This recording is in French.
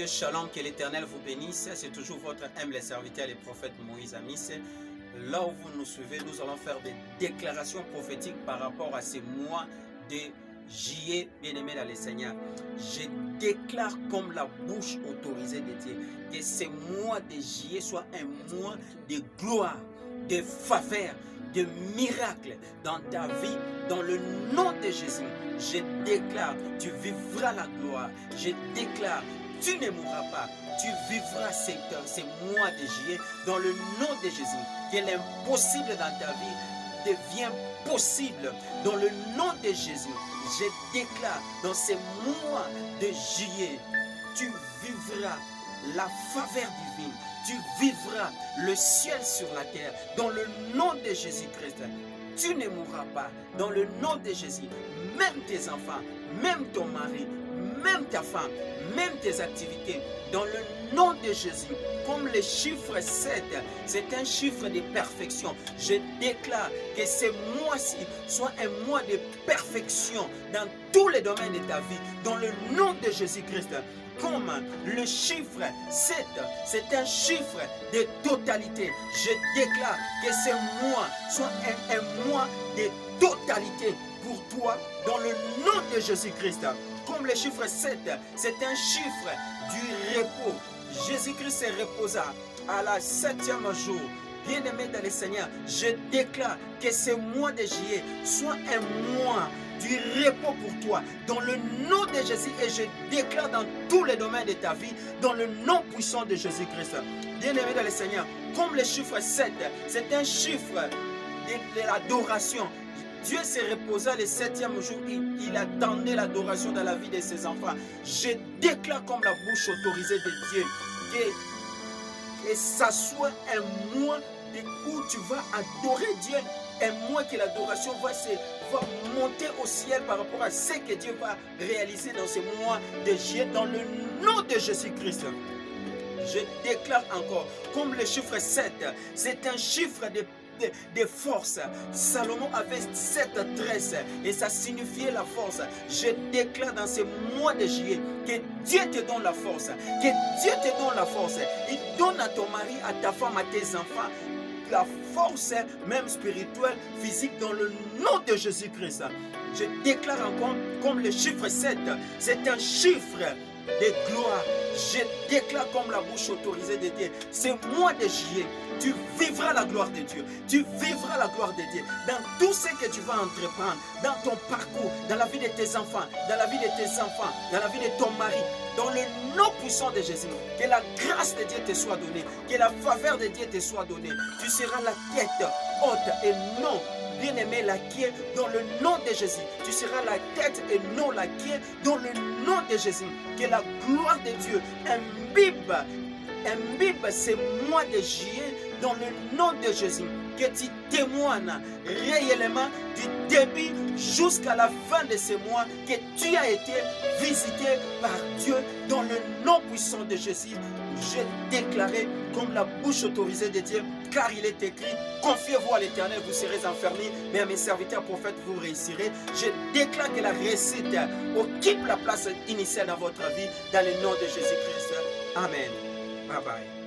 Dieu, shalom, que l'Éternel vous bénisse. C'est toujours votre humble serviteur, le prophète Moïse Amis. Là où vous nous suivez, nous allons faire des déclarations prophétiques par rapport à ces mois de juillet, bien-aimés dans le Seigneur. Je déclare comme la bouche autorisée de Dieu que ces mois de juillet soient un mois de gloire, de faveur, de miracles dans ta vie, dans le nom de Jésus. Je déclare, tu vivras la gloire. Je déclare, tu ne mourras pas. Tu vivras ces mois de juillet dans le nom de Jésus. Que l'impossible dans ta vie devient possible dans le nom de Jésus. Je déclare, dans ces mois de juillet, tu vivras la faveur divine. Tu vivras le ciel sur la terre dans le nom de Jésus-Christ. Tu ne mourras pas dans le nom de Jésus. Même tes enfants, même ton mari, même ta femme, même tes activités, dans le nom de Jésus. Comme le chiffre 7, c'est un chiffre de perfection. Je déclare que ce mois-ci soit un mois de perfection dans tous les domaines de ta vie, dans le nom de Jésus-Christ. Comme le chiffre 7, c'est un chiffre de totalité. Je déclare que ce mois soit un mois de totalité pour toi dans le nom de Jésus-Christ. Comme le chiffre 7, c'est un chiffre du repos. Jésus-Christ se reposa à la 7e jour. Bien-aimé dans le Seigneur, je déclare que ce mois de juillet soit un mois du repos pour toi, dans le nom de Jésus, et je déclare dans tous les domaines de ta vie, dans le nom puissant de Jésus-Christ. Bien-aimé dans le Seigneur, comme le chiffre 7, c'est un chiffre de l'adoration. Dieu s'est reposé le 7e jour, il attendait l'adoration dans la vie de ses enfants. Je déclare comme la bouche autorisée de Dieu que ça soit un mois où tu vas adorer Dieu, un mois que l'adoration va monter au ciel par rapport à ce que Dieu va réaliser dans ce mois de juillet, dans le nom de Jésus-Christ. Je déclare encore, comme le chiffre 7, c'est un chiffre de force. Salomon avait 7 tresses et ça signifiait la force. Je déclare dans ce mois de juillet que Dieu te donne la force, que Dieu te donne la force. Il donne à ton mari, à ta femme, à tes enfants la force, même spirituelle, physique, dans le nom de Jésus-Christ. Je déclare encore comme le chiffre 7, c'est un chiffre de gloire. Je déclare comme la bouche autorisée de Dieu, ce mois de juillet, tu vivras la gloire de Dieu. Tu vivras la gloire de Dieu dans tout ce que tu vas entreprendre, dans ton parcours, dans la vie de tes enfants, dans la vie de tes enfants, dans la vie de ton mari, dans le nom puissant de Jésus. Que la grâce de Dieu te soit donnée, que la faveur de Dieu te soit donnée. Tu seras la tête haute et non bien-aimé la quai dans le nom de Jésus. Tu seras la tête et non la quai dans le nom de Jésus. Que la gloire de Dieu imbibe ces mois de juillet dans le nom de Jésus. Que tu témoignes réellement du début jusqu'à la fin de ces mois que tu as été visité par Dieu dans le nom puissant de Jésus. J'ai déclaré comme la bouche autorisée de Dieu, car il est écrit, confiez-vous à l'Éternel, vous serez enfermés, mais à mes serviteurs prophètes, vous réussirez. Je déclare que la réussite occupe la place initiale dans votre vie, dans le nom de Jésus-Christ. Amen. Bye bye.